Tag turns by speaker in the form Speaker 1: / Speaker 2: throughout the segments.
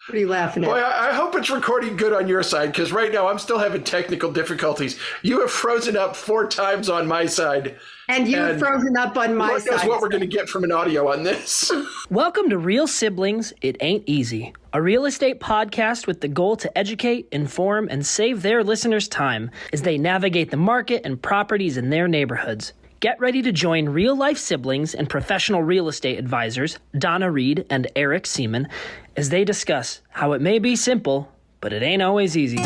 Speaker 1: What are you laughing at?
Speaker 2: Boy, I hope it's recording good on your side, because right now I'm still having technical difficulties. You have frozen up 4 times on my side.
Speaker 1: And you've frozen up on my side.
Speaker 2: That's what we're going to get from an audio on this.
Speaker 3: Welcome to Real Siblings, It Ain't Easy, a real estate podcast with the goal to educate, inform, and save their listeners time as they navigate the market and properties in their neighborhoods. Get ready to join real-life siblings and professional real estate advisors, Donna Reed and Eric Seemann, as they discuss how it may be simple, but it ain't always easy.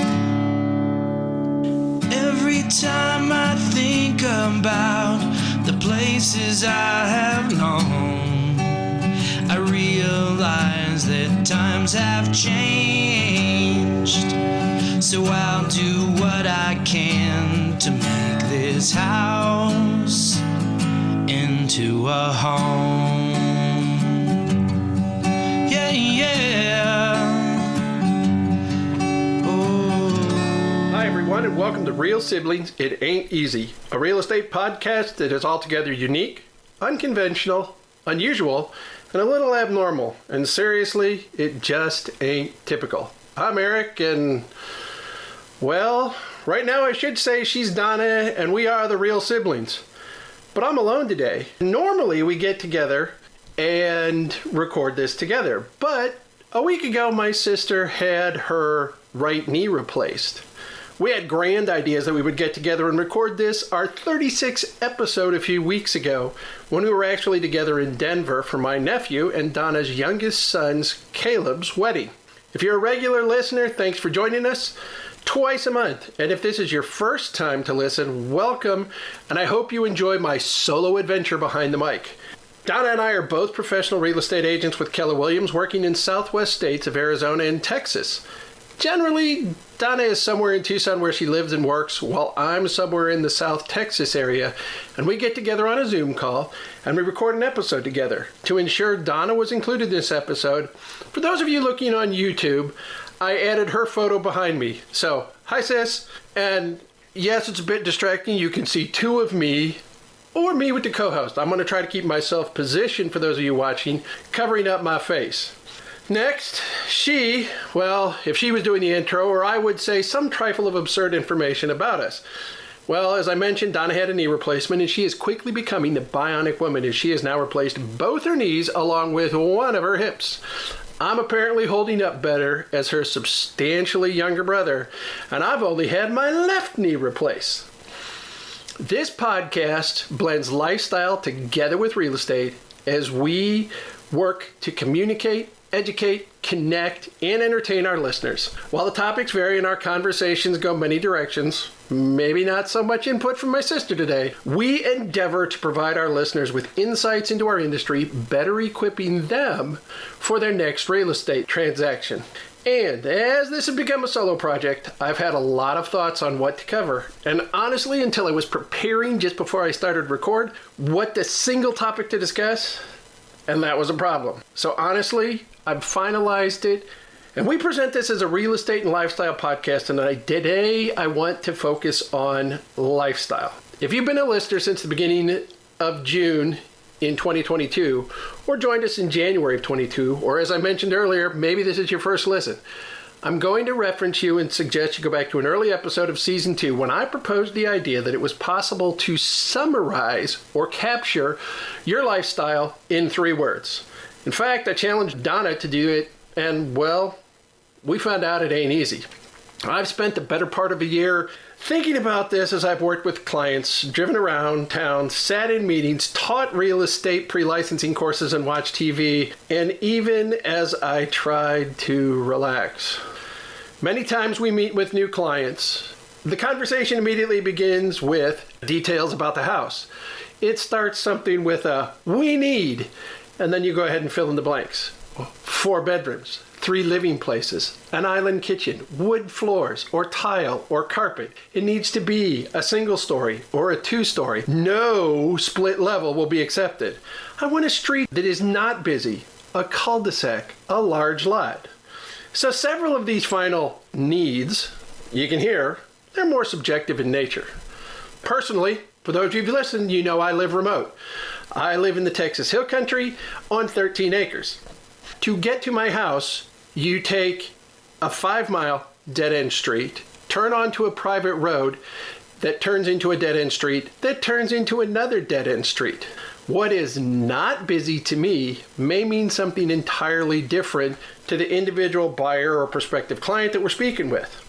Speaker 4: Every time I think about the places I have known, I realize that times have changed. So I'll do what I can to make this house into a home. Yeah, yeah. Oh.
Speaker 2: Hi, everyone, and welcome to Real Siblings, It Ain't Easy, a real estate podcast that is altogether unique, unconventional, unusual, and a little abnormal. And seriously, it just ain't typical. I'm Eric, and well, right now I should say she's Donna, and we are the Real Siblings. But I'm alone today. Normally we get together and record this together. But a week ago my sister had her right knee replaced. We had grand ideas that we would get together and record this, our 36th episode a few weeks ago, when we were actually together in Denver for my nephew and Donna's youngest son's, Caleb's, wedding. If you're a regular listener, thanks for joining us. Twice a month. And if this is your first time to listen, welcome, and I hope you enjoy my solo adventure behind the mic. Donna and I are both professional real estate agents with Keller Williams, working in southwest states of Arizona and Texas. Generally, Donna is somewhere in Tucson where she lives and works, while I'm somewhere in the South Texas area, and we get together on a Zoom call, and we record an episode together. To ensure Donna was included in this episode, for those of you looking on YouTube, I added her photo behind me. So, hi sis. And yes, it's a bit distracting. You can see 2 of me, or me with the co-host. I'm going to try to keep myself positioned for those of you watching, covering up my face. Next, if she was doing the intro, or I would say some trifle of absurd information about us. Well, as I mentioned, Donna had a knee replacement, and she is quickly becoming the bionic woman, as she has now replaced both her knees along with one of her hips. I'm apparently holding up better as her substantially younger brother, and I've only had my left knee replaced. This podcast blends lifestyle together with real estate as we work to communicate, educate, connect, and entertain our listeners. While the topics vary and our conversations go many directions, maybe not so much input from my sister today, we endeavor to provide our listeners with insights into our industry, better equipping them for their next real estate transaction. And as this has become a solo project, I've had a lot of thoughts on what to cover. And honestly, until I was preparing just before I started record, what the single topic to discuss, and that was a problem. So honestly, I've finalized it, and we present this as a real estate and lifestyle podcast, and today I want to focus on lifestyle. If you've been a listener since the beginning of June in 2022, or joined us in January of 22, or as I mentioned earlier, maybe this is your first listen, I'm going to reference you and suggest you go back to an early episode of Season 2 when I proposed the idea that it was possible to summarize or capture your lifestyle in 3 words. In fact, I challenged Donna to do it, and well, we found out it ain't easy. I've spent the better part of a year thinking about this as I've worked with clients, driven around town, sat in meetings, taught real estate pre-licensing courses and watched TV, and even as I tried to relax. Many times we meet with new clients. The conversation immediately begins with details about the house. It starts something with a, we need, and then you go ahead and fill in the blanks. 4 bedrooms, 3 living places, an island kitchen, wood floors, or tile, or carpet. It needs to be a single story or a 2-story. No split level will be accepted. I want a street that is not busy, a cul-de-sac, a large lot. So several of these final needs, you can hear, they're more subjective in nature. Personally, for those of you who listen, you know I live remote. I live in the Texas Hill Country on 13 acres. To get to my house, You take a 5-mile dead-end street, turn onto a private road that turns into a dead-end street, that turns into another dead-end street. What is not busy to me may mean something entirely different to the individual buyer or prospective client that we're speaking with.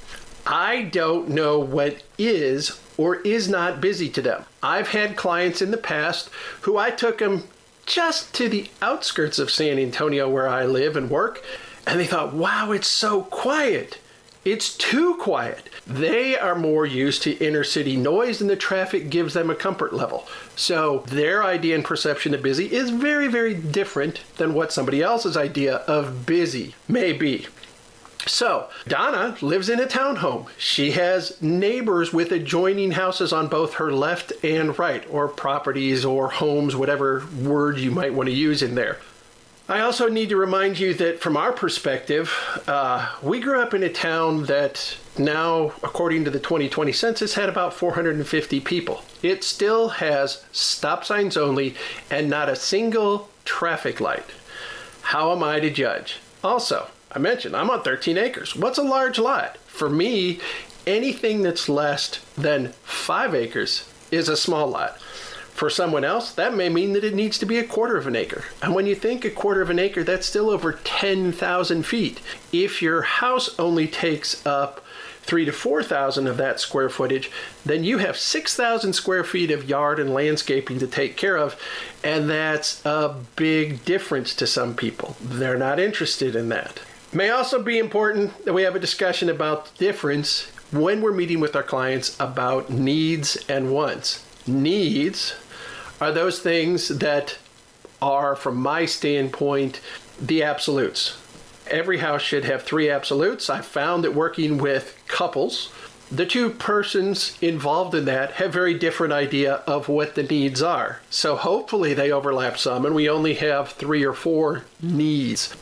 Speaker 2: I don't know what is or is not busy to them. I've had clients in the past who I took them just to the outskirts of San Antonio where I live and work, and they thought, wow, it's so quiet. It's too quiet. They are more used to inner city noise and the traffic gives them a comfort level. So their idea and perception of busy is very, very different than what somebody else's idea of busy may be. So Donna lives in a townhome. She has neighbors with adjoining houses on both her left and right, or properties or homes, whatever word you might want to use in there. I also need to remind you that from our perspective, we grew up in a town that now, according to the 2020 census, had about 450 people. It still has stop signs only and not a single traffic light. How am I to judge? Also, I mentioned I'm on 13 acres. What's a large lot? For me, anything that's less than 5 acres is a small lot. For someone else, that may mean that it needs to be a 1/4 of an acre. And when you think a 1/4 of an acre, that's still over 10,000 feet. If your house only takes up 3,000 to 4,000 of that square footage, then you have 6,000 square feet of yard and landscaping to take care of. And that's a big difference to some people. They're not interested in that. It may also be important that we have a discussion about the difference when we're meeting with our clients about needs and wants. Needs are those things that are, from my standpoint, the absolutes. Every house should have 3 absolutes. I found that working with couples, the 2 persons involved in that have very different idea of what the needs are. So hopefully they overlap some and we only have 3 or 4 needs.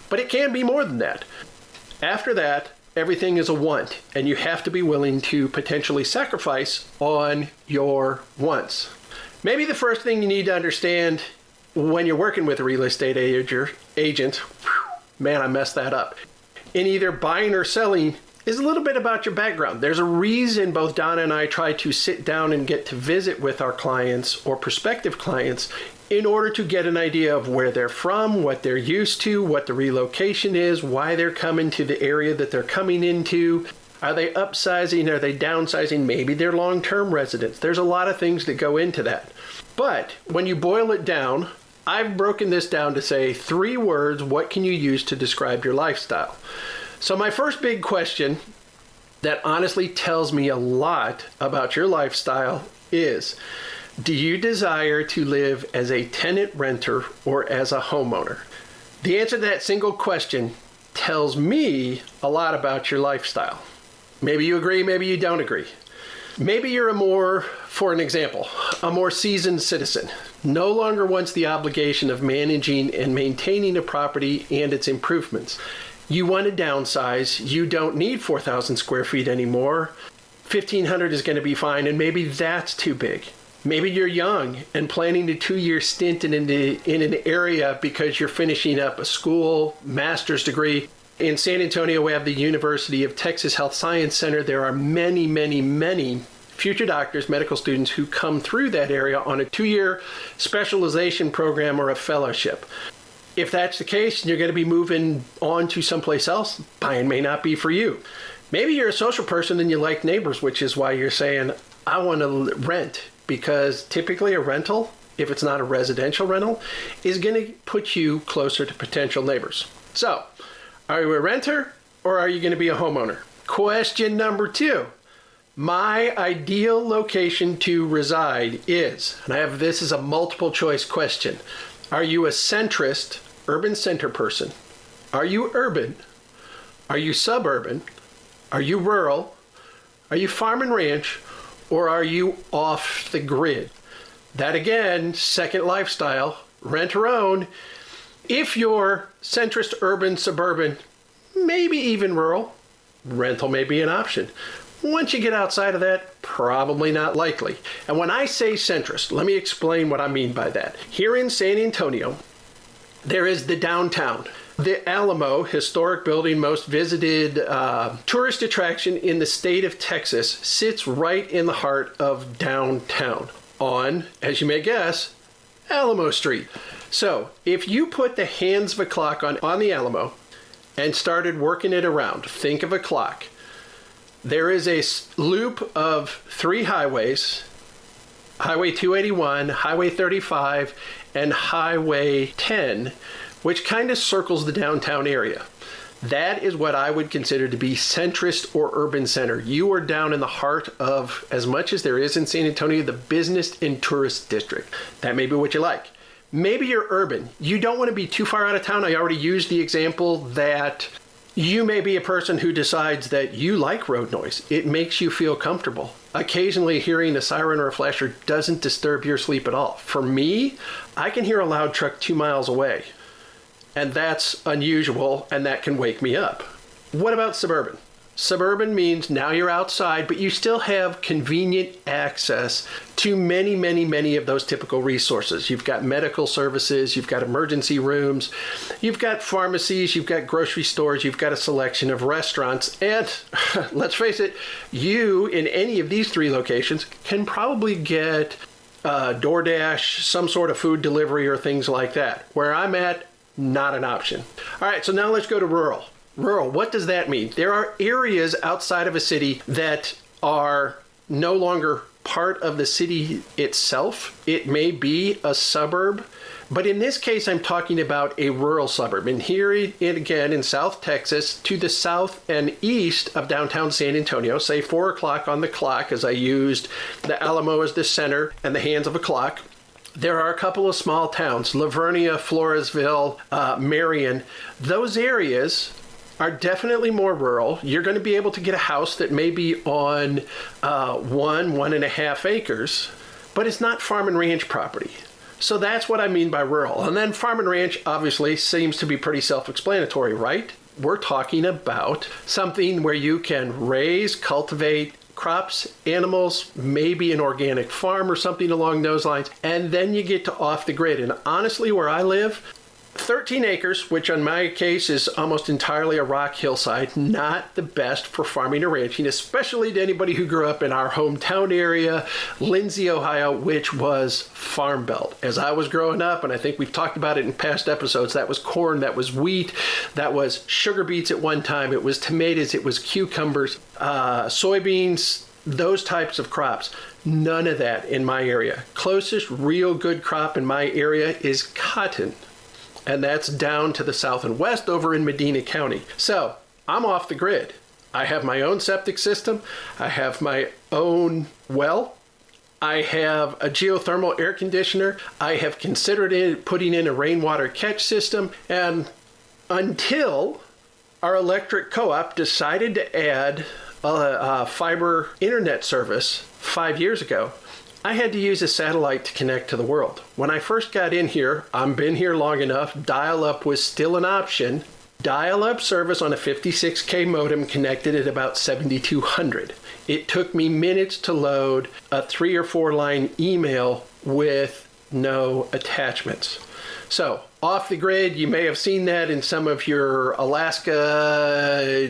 Speaker 2: But it can be more than that. After that, everything is a want, and you have to be willing to potentially sacrifice on your wants. Maybe the first thing you need to understand when you're working with a real estate agent, man, I messed that up, in either buying or selling is a little bit about your background. There's a reason both Donna and I try to sit down and get to visit with our clients or prospective clients in order to get an idea of where they're from, what they're used to, what the relocation is, why they're coming to the area that they're coming into. Are they upsizing? Are they downsizing? Maybe they're long-term residents. There's a lot of things that go into that. But when you boil it down, I've broken this down to say 3 words, what can you use to describe your lifestyle? So my first big question that honestly tells me a lot about your lifestyle is, do you desire to live as a tenant renter or as a homeowner? The answer to that single question tells me a lot about your lifestyle. Maybe you agree, maybe you don't agree. Maybe you're for an example, a more seasoned citizen, no longer wants the obligation of managing and maintaining a property and its improvements. You want to downsize, you don't need 4,000 square feet anymore. 1,500 is going to be fine, and maybe that's too big. Maybe you're young and planning a 2-year stint in an area because you're finishing up a school, master's degree. In San Antonio, we have the University of Texas Health Science Center. There are many, many, many future doctors, medical students who come through that area on a 2-year specialization program or a fellowship. If that's the case, and you're going to be moving on to someplace else, buying may not be for you. Maybe you're a social person and you like neighbors, which is why you're saying, I want to rent. Because typically a rental, if it's not a residential rental, is going to put you closer to potential neighbors. So, are you a renter or are you going to be a homeowner? Question number 2. My ideal location to reside is, and I have this as a multiple choice question. Are you a centrist, urban center person? Are you urban? Are you suburban? Are you rural? Are you farm and ranch? Or are you off the grid? That again, second lifestyle, rent or own. If you're centrist, urban, suburban, maybe even rural, rental may be an option. Once you get outside of that, probably not likely. And when I say centrist, let me explain what I mean by that. Here in San Antonio, there is the downtown. The Alamo, historic building, most visited tourist attraction in the state of Texas, sits right in the heart of downtown on, as you may guess, Alamo Street. So if you put the hands of a clock on the Alamo and started working it around, think of a clock. There is a loop of 3 highways, Highway 281, Highway 35, and Highway 10, which kind of circles the downtown area. That is what I would consider to be centrist or urban center. You are down in the heart of, as much as there is in San Antonio, the business and tourist district. That may be what you like. Maybe you're urban. You don't want to be too far out of town. I already used the example that you may be a person who decides that you like road noise. It makes you feel comfortable. Occasionally hearing a siren or a flasher doesn't disturb your sleep at all. For me, I can hear a loud truck 2 miles away, and that's unusual, and that can wake me up. What about suburban? Suburban means now you're outside, but you still have convenient access to many, many, many of those typical resources. You've got medical services, you've got emergency rooms, you've got pharmacies, you've got grocery stores, you've got a selection of restaurants, and let's face it, you in any of these 3 locations can probably get DoorDash, some sort of food delivery or things like that. Where I'm at, not an option. All right, so now let's go to rural. Rural, what does that mean? There are areas outside of a city that are no longer part of the city itself. It may be a suburb, but in this case, I'm talking about a rural suburb. And here again in South Texas, to the south and east of downtown San Antonio, say 4 o'clock on the clock, as I used the Alamo as the center and the hands of a clock. There are a couple of small towns, Lavernia, Floresville, Marion. Those areas are definitely more rural. You're going to be able to get a house that may be on 1.5 acres, but it's not farm and ranch property. So that's what I mean by rural. And then farm and ranch obviously seems to be pretty self-explanatory, right? We're talking about something where you can raise, cultivate crops, animals, maybe an organic farm or something along those lines. And then you get to off the grid. And honestly, where I live, 13 acres, which in my case is almost entirely a rock hillside, not the best for farming or ranching, especially to anybody who grew up in our hometown area, Lindsey, Ohio, which was Farm Belt. As I was growing up, and I think we've talked about it in past episodes, that was corn, that was wheat, that was sugar beets at one time, it was tomatoes, it was cucumbers, soybeans, those types of crops. None of that in my area. Closest real good crop in my area is cotton. And that's down to the south and west over in Medina County. So I'm off the grid. I have my own septic system. I have my own well. I have a geothermal air conditioner. I have considered putting in a rainwater catch system. And until our electric co-op decided to add a fiber internet service 5 years ago, I had to use a satellite to connect to the world. When I first got in here, I've been here long enough, dial-up was still an option. Dial-up service on a 56K modem connected at about 7,200. It took me minutes to load a 3 or 4 line email with no attachments. So, off the grid, you may have seen that in some of your Alaska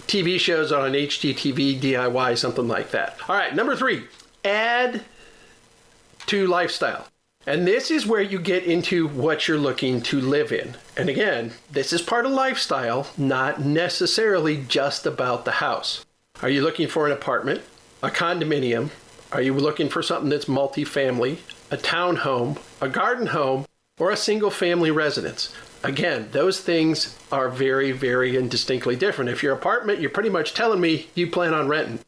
Speaker 2: TV shows on HGTV, DIY, something like that. All right, number 3, add to lifestyle. And this is where you get into what you're looking to live in. And again, this is part of lifestyle, not necessarily just about the house. Are you looking for an apartment, a condominium? Are you looking for something that's multifamily, a townhome, a garden home, or a single family residence? Again, those things are very, very and distinctly different. If your apartment, you're pretty much telling me you plan on renting.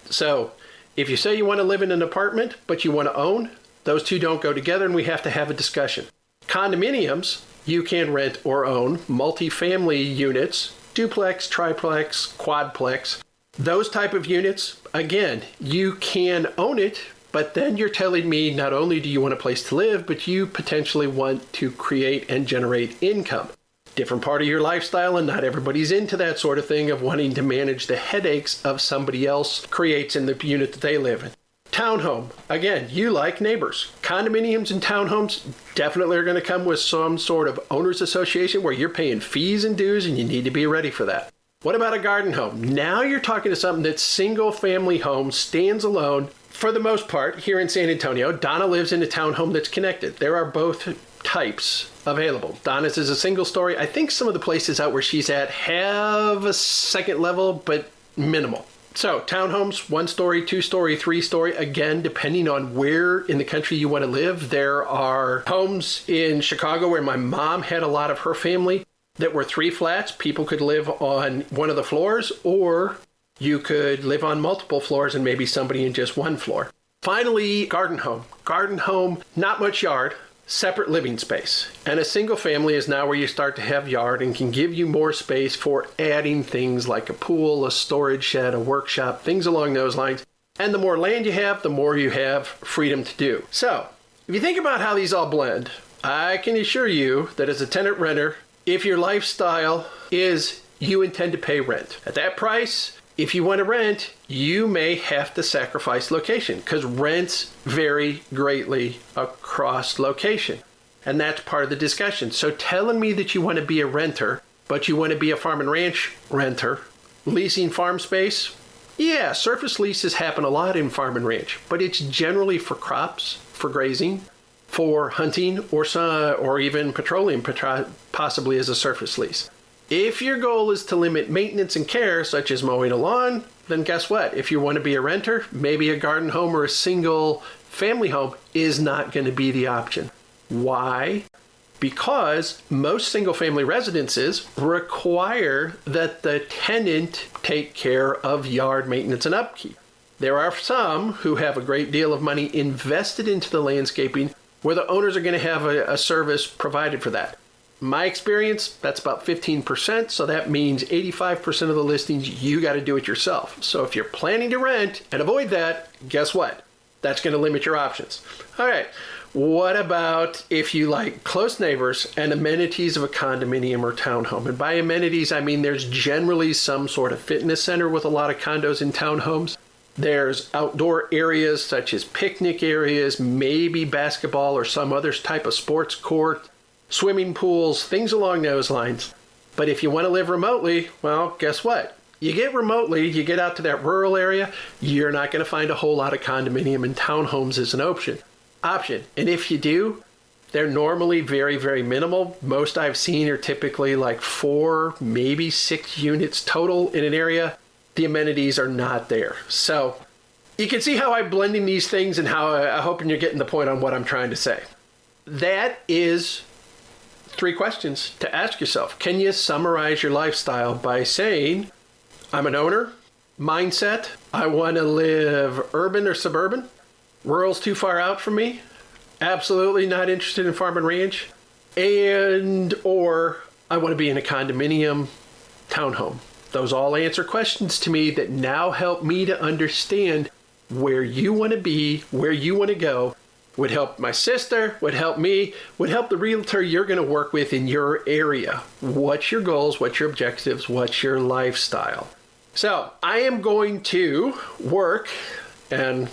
Speaker 2: So if you say you want to live in an apartment, but you want to own, those two don't go together and we have to have a discussion. Condominiums, you can rent or own. Multifamily units, duplex, triplex, quadplex, those type of units, again, you can own it, but then you're telling me not only do you want a place to live, but you potentially want to create and generate income. Different part of your lifestyle, and not everybody's into that sort of thing of wanting to manage the headaches of somebody else creates in the unit that they live in. Townhome. Again, you like neighbors. Condominiums and townhomes definitely are going to come with some sort of owner's association where you're paying fees and dues, and you need to be ready for that. What about a garden home? Now you're talking to something that's single family home, stands alone. For the most part, here in San Antonio, Donna lives in a townhome that's connected. There are both types available. Donna's is a single story. I think some of the places out where she's at have a second level, but minimal. So townhomes, 1 story, 2 story, 3 story, again, depending on where in the country you want to live. There are homes in Chicago where my mom had a lot of her family that were 3 flats. People could live on one of the floors, or you could live on multiple floors and maybe somebody in just 1 floor. Finally, garden home. Garden home, not much yard, separate living space. And a single family is now where you start to have yard and can give you more space for adding things like a pool, a storage shed, a workshop, things along those lines. And the more land you have, the more you have freedom to do. So, if you think about how these all blend, I can assure you that as a tenant renter, if your lifestyle is you intend to pay rent at that price, if you want to rent, you may have to sacrifice location because rents vary greatly across location. And that's part of the discussion. So telling me that you want to be a renter, but you want to be a farm and ranch renter, leasing farm space, yeah, surface leases happen a lot in farm and ranch, but it's generally for crops, for grazing, for hunting, or even petroleum, possibly as a surface lease. If your goal is to limit maintenance and care, such as mowing a lawn, then guess what? If you want to be a renter, maybe a garden home or a single family home is not going to be the option. Why? Because most single family residences require that the tenant take care of yard maintenance and upkeep. There are some who have a great deal of money invested into the landscaping where the owners are going to have a service provided for that. My experience, that's about 15%, so that means 85% of the listings, you got to do it yourself. So if you're planning to rent and avoid that, guess what? That's going to limit your options. All right, what about if you like close neighbors and amenities of a condominium or townhome? And by amenities, I mean there's generally some sort of fitness center with a lot of condos and townhomes. There's outdoor areas such as picnic areas, maybe basketball or some other type of sports court, swimming pools, things along those lines. But if you want to live remotely, well, guess what? You get remotely, you get out to that rural area, you're not going to find a whole lot of condominium and townhomes as an option. And if you do, they're normally very, very minimal. Most I've seen are typically like 4, maybe 6 units total in an area. The amenities are not there. So you can see how I'm blending these things and how I hope you're getting the point on what I'm trying to say. That is 3 questions to ask yourself. Can you summarize your lifestyle by saying, I'm an owner, mindset, I want to live urban or suburban, rural's too far out for me, absolutely not interested in farm and ranch, or I want to be in a condominium townhome. Those all answer questions to me that now help me to understand where you want to be, where you want to go. Would help my sister, would help me, would help the realtor you're going to work with in your area. What's your goals? What's your objectives? What's your lifestyle? So I am going to work and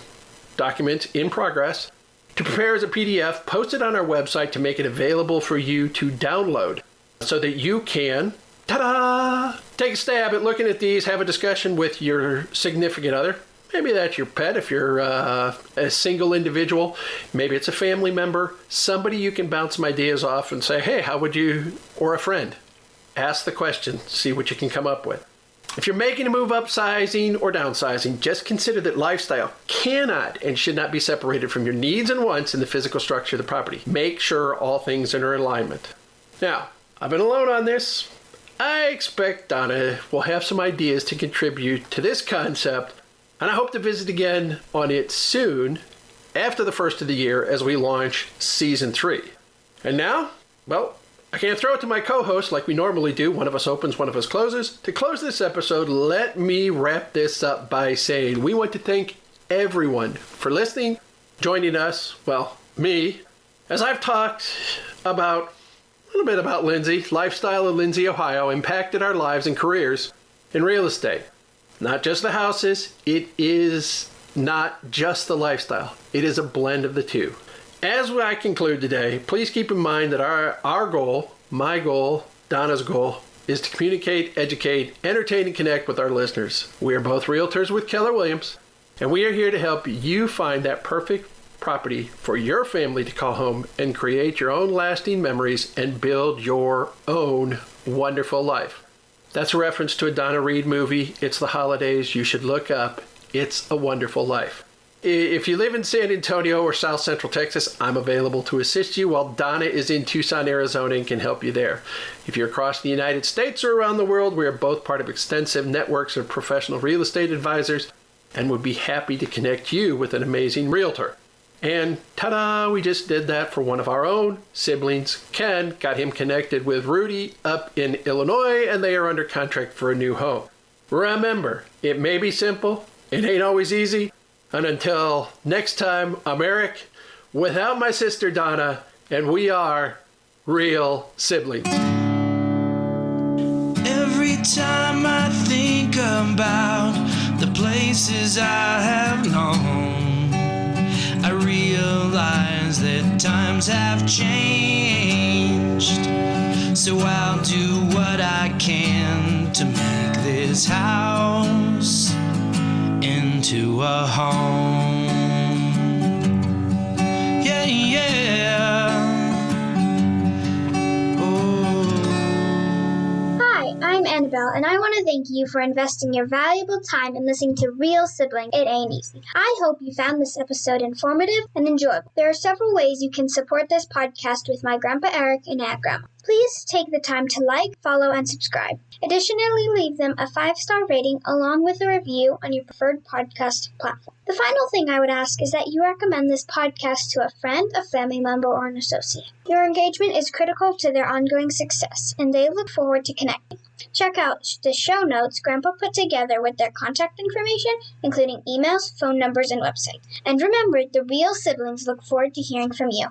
Speaker 2: document in progress to prepare as a PDF, post it on our website to make it available for you to download so that you can, ta-da, take a stab at looking at these, have a discussion with your significant other. Maybe that's your pet if you're a single individual. Maybe it's a family member, somebody you can bounce some ideas off and say, hey, how would you, or a friend, ask the question, see what you can come up with. If you're making a move upsizing or downsizing, just consider that lifestyle cannot and should not be separated from your needs and wants in the physical structure of the property. Make sure all things are in alignment. Now, I've been alone on this. I expect Donna will have some ideas to contribute to this concept, and I hope to visit again on it soon after the first of the year as we launch season 3. And now, well, I can't throw it to my co-host like we normally do. One of us opens, one of us closes. To close this episode, let me wrap this up by saying we want to thank everyone for listening, joining us, well, me, as I've talked about a little bit about Lindsey, lifestyle of Lindsey, Ohio, impacted our lives and careers in real estate. Not just the houses, it is not just the lifestyle. It is a blend of the two. As I conclude today, please keep in mind that our goal, my goal, Donna's goal, is to communicate, educate, entertain, and connect with our listeners. We are both realtors with Keller Williams, and we are here to help you find that perfect property for your family to call home and create your own lasting memories and build your own wonderful life. That's a reference to a Donna Reed movie. It's the holidays. You should look up It's a Wonderful Life. If you live in San Antonio or South Central Texas, I'm available to assist you, while Donna is in Tucson, Arizona, and can help you there. If you're across the United States or around the world, we are both part of extensive networks of professional real estate advisors and would be happy to connect you with an amazing realtor. And ta-da, we just did that for one of our own siblings. Ken got him connected with Rudy up in Illinois, and they are under contract for a new home. Remember, it may be simple, it ain't always easy. And until next time, I'm Eric, without my sister Donna, and we are real siblings.
Speaker 4: Every time I think about the places I have known, I realize that times have changed. So I'll do what I can to make this house into a home. Yeah, yeah. Oh.
Speaker 5: Hi, I'm Annabelle, and I want to thank you for investing your valuable time in listening to Real Sibling. It Ain't Easy. I hope you found this episode informative and enjoyable. There are several ways you can support this podcast with my Grandpa Eric and Aunt Grandma. Please take the time to like, follow, and subscribe. Additionally, leave them a 5-star rating along with a review on your preferred podcast platform. The final thing I would ask is that you recommend this podcast to a friend, a family member, or an associate. Your engagement is critical to their ongoing success, and they look forward to connecting. Check out the show notes Grandpa put together with their contact information, including emails, phone numbers, and website. And remember, the real siblings look forward to hearing from you.